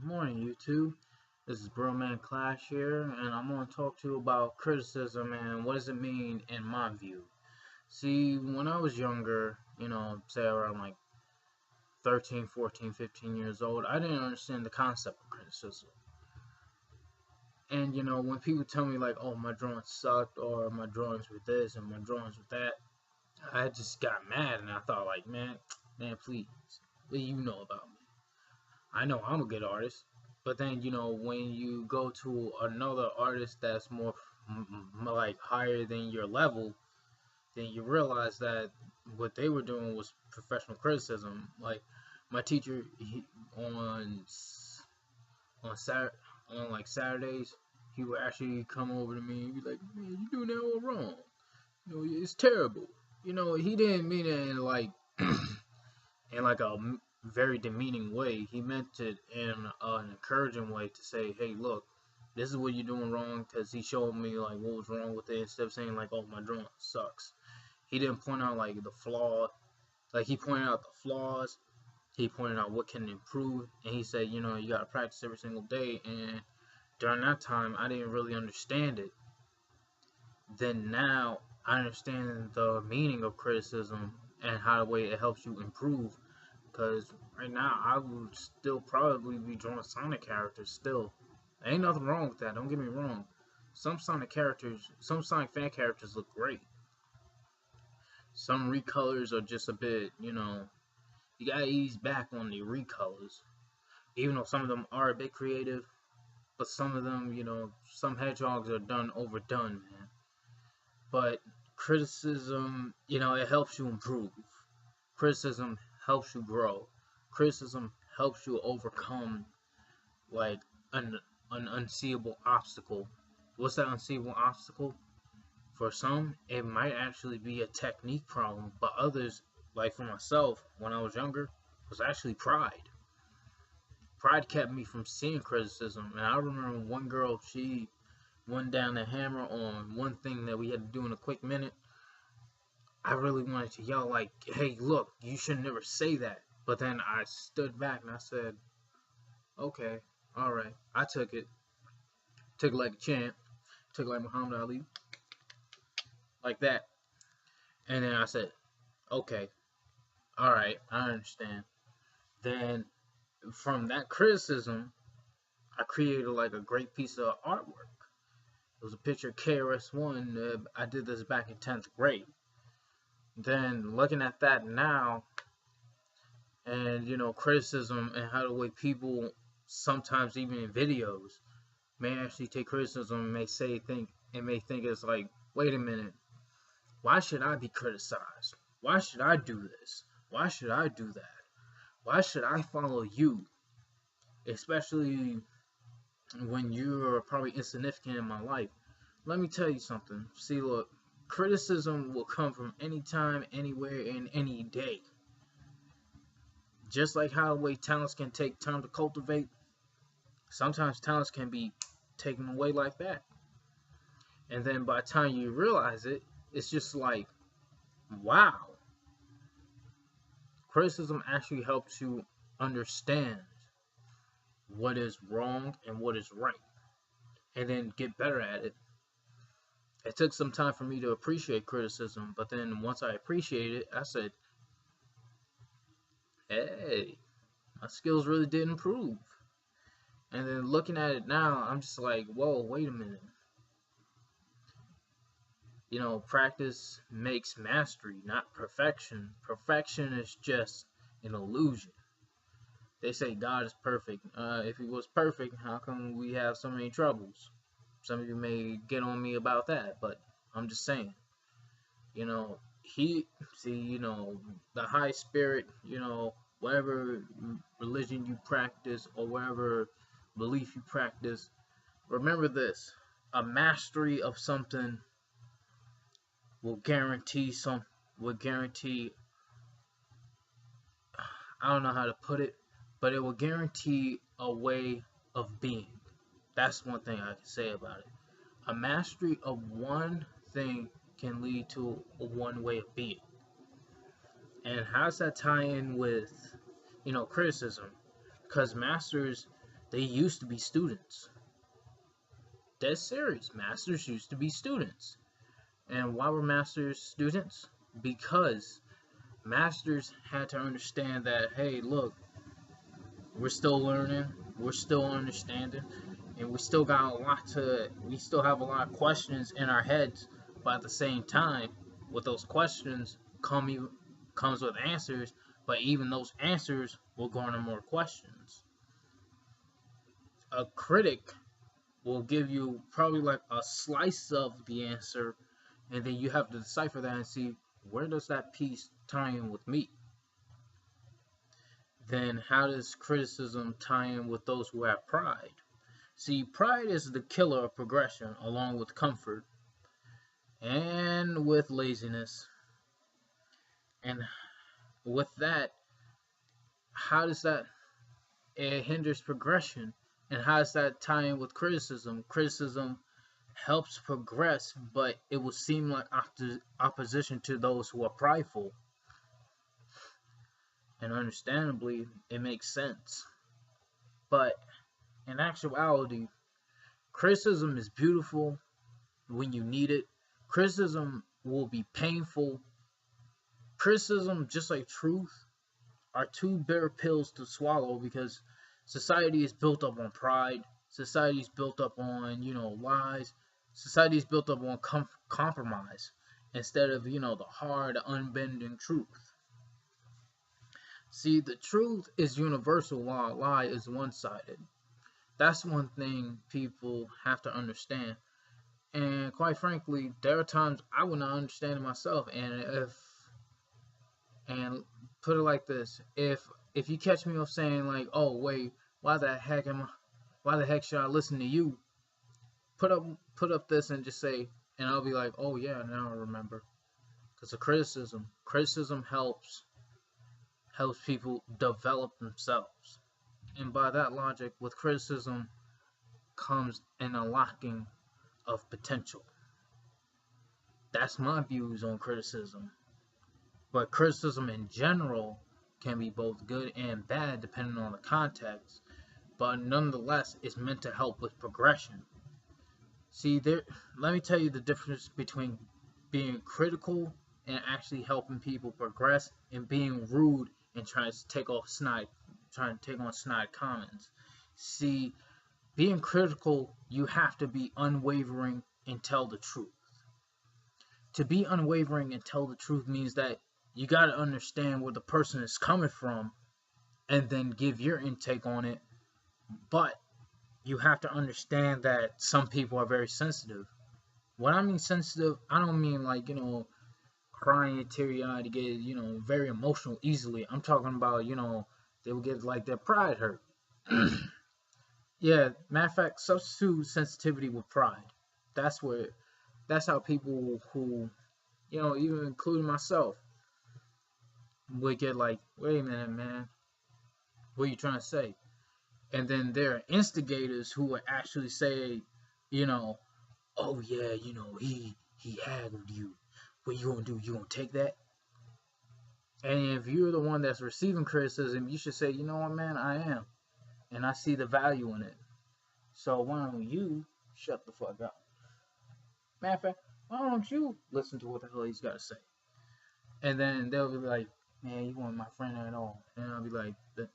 Morning, YouTube. This is Broman Clash here, and I'm going to talk to you about criticism and what does it mean in my view. See, when I was younger, say around like 13, 14, 15 years old, I didn't understand the concept of criticism. And, when people tell me, like, oh, my drawings sucked, or my drawings were this, and my drawings were that, I just got mad, and I thought, like, man, please, what do you know about me? I know I'm a good artist, but then when you go to another artist that's more like higher than your level, then you realize that what they were doing was professional criticism. Like my teacher, on Saturday, on like Saturdays, he would actually come over to me and be like, "Man, you doing that all wrong. It's terrible." He didn't mean it in like in like a very demeaning way. He meant it in an encouraging way to say, "Hey, look, this is what you're doing wrong." Because he showed me like what was wrong with it instead of saying like, "Oh, my drawing sucks." He didn't point out like the flaw. Like he pointed out the flaws. He pointed out what can improve, and he said, you gotta practice every single day. And during that time, I didn't really understand it. Then now I understand the meaning of criticism and how the way it helps you improve. Because right now, I would still probably be drawing Sonic characters still. Ain't nothing wrong with that, don't get me wrong. Some Sonic fan characters look great. Some recolors are just a bit, you gotta ease back on the recolors. Even though some of them are a bit creative, but some of them, some hedgehogs are overdone, man. But criticism, it helps you improve. Criticism helps you grow. Criticism helps you overcome like an unseeable obstacle. What's that unseeable obstacle? For some, it might actually be a technique problem, but others, like for myself, when I was younger, was actually pride. Pride kept me from seeing criticism, and I remember one girl, she went down the hammer on one thing that we had to do in a quick minute. I really wanted to yell like, "Hey, look, you should never say that." But then I stood back and I said, "Okay, all right." I took it like a champ, took it like Muhammad Ali, like that. And then I said, "Okay, all right, I understand." Then from that criticism, I created like a great piece of artwork. It was a picture of KRS-One. I did this back in 10th grade. Then looking at that now, and criticism and how the way people sometimes even in videos may actually take criticism and may think it's like, wait a minute, why should I be criticized? Why should I do this? Why should I do that? Why should I follow you? Especially when you're probably insignificant in my life. Let me tell you something. See, look, criticism will come from anytime, anywhere, and any day. Just like how the way talents can take time to cultivate, sometimes talents can be taken away like that. And then by the time you realize it, it's just like, wow. Criticism actually helps you understand what is wrong and what is right, and then get better at it. It took some time for me to appreciate criticism, but then once I appreciated it, I said, hey, my skills really did improve. And then looking at it now, I'm just like, whoa, wait a minute. Practice makes mastery, not perfection. Perfection is just an illusion. They say God is perfect. If he was perfect, how come we have so many troubles? Some of you may get on me about that, but I'm just saying. The high spirit, whatever religion you practice or whatever belief you practice, remember this: a mastery of something will guarantee I don't know how to put it, but it will guarantee a way of being. That's one thing I can say about it. A mastery of one thing can lead to one way of being. And how does that tie in with, criticism? Because masters They used to be students. Dead serious. Masters used to be students. And why were masters students? Because masters had to understand that, hey, look, we're still learning, we're still understanding, and we still have a lot of questions in our heads, but at the same time, with those questions comes with answers, but even those answers will garner more questions. A critic will give you probably like a slice of the answer, and then you have to decipher that and see, where does that piece tie in with me? Then how does criticism tie in with those who have pride? See, pride is the killer of progression, along with comfort and with laziness. And with that, how does that, it hinders progression? And how does that tie in with criticism? Criticism helps progress, but it will seem like opposition to those who are prideful. And understandably, it makes sense. But in actuality, criticism is beautiful when you need it. Criticism will be painful. Criticism, just like truth, are two bitter pills to swallow, because society is built up on pride. Society is built up on, lies. Society is built up on compromise instead of, the hard, unbending truth. See, the truth is universal while a lie is one-sided. That's one thing people have to understand. And quite frankly, there are times I would not understand it myself. And put it like this: if you catch me saying like, "Oh wait, why the heck should I listen to you?" Put up this and just say, and I'll be like, "Oh yeah, now I remember." Because of criticism helps people develop themselves. And by that logic, with criticism comes an unlocking of potential. That's my views on criticism. But criticism in general can be both good and bad depending on the context. But nonetheless, it's meant to help with progression. See, let me tell you the difference between being critical and actually helping people progress, and being rude and trying to take on snide comments. See, being critical, you have to be unwavering and tell the truth. To be unwavering and tell the truth means that you got to understand where the person is coming from and then give your intake on it. But you have to understand that some people are very sensitive. When I mean sensitive, I don't mean like, crying teary-eyed to get, very emotional easily. I'm talking about, they will get like their pride hurt. Yeah, matter of fact, substitute sensitivity with pride. That's how people who, even including myself, would get like, wait a minute, man, what are you trying to say? And then there are instigators who would actually say, oh yeah, he haggled you. What you gonna do? You gonna take that? And if you're the one that's receiving criticism, you should say, you know what, man, I am. And I see the value in it. So why don't you shut the fuck up? Matter of fact, why don't you listen to what the hell he's got to say? And then they'll be like, man, you weren't my friend at all. And I'll be like, and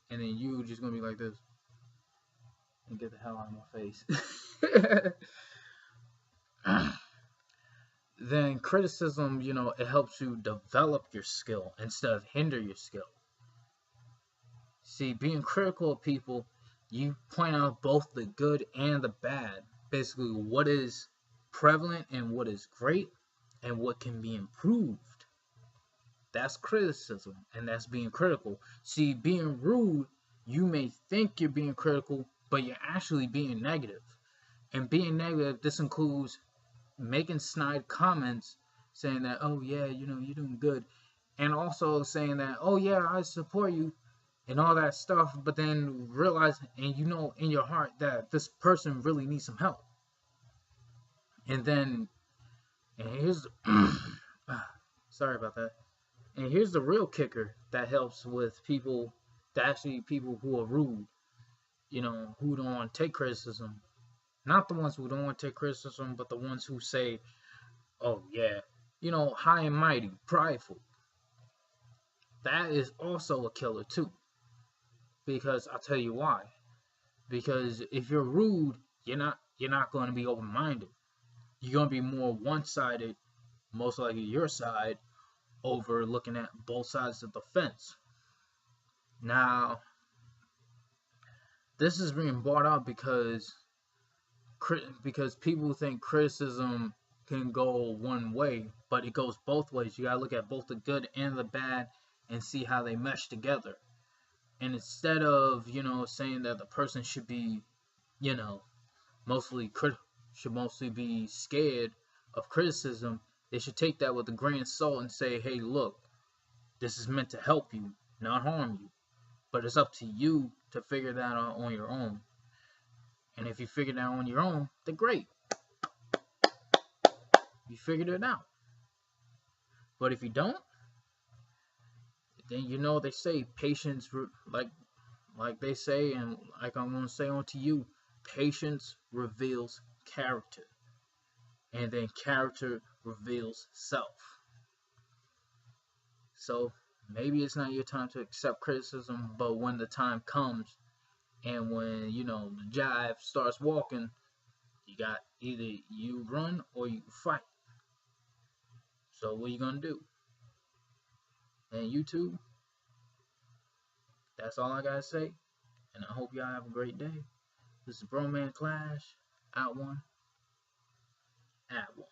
then you just gonna be like this and get the hell out of my face. Then criticism, it helps you develop your skill instead of hinder your skill. See, being critical of people, you point out both the good and the bad. Basically, what is prevalent and what is great and what can be improved. That's criticism, and that's being critical. See, being rude, you may think you're being critical, but you're actually being negative. And being negative, this includes making snide comments saying that, oh yeah, you're doing good, and also saying that, oh yeah, I support you and all that stuff, but then realize, and in your heart, that this person really needs some help. And here's sorry about that. And here's the real kicker that helps with people who are rude. who don't want to take criticism. Not the ones who don't want to take criticism, but the ones who say, oh yeah, high and mighty, prideful. That is also a killer too. Because I'll tell you why. Because if you're rude, you're not going to be open-minded. You're going to be more one-sided, most likely your side, over looking at both sides of the fence. Now, this is being brought up because people think criticism can go one way, but it goes both ways. You gotta look at both the good and the bad and see how they mesh together. And instead of saying that the person should be mostly be scared of criticism, they should take that with a grain of salt and say, hey, look, this is meant to help you, not harm you. But it's up to you to figure that out on your own. And if you figure that out on your own, then great. You figured it out. But if you don't, then they say patience, like they say, and like I'm going to say on to you, patience reveals character. And then character reveals self. So maybe it's not your time to accept criticism, but when the time comes and when, the jive starts walking, you got either you run or you fight. So what are you going to do? And YouTube, that's all I got to say. And I hope y'all have a great day. This is Broman Clash. Out one. At one.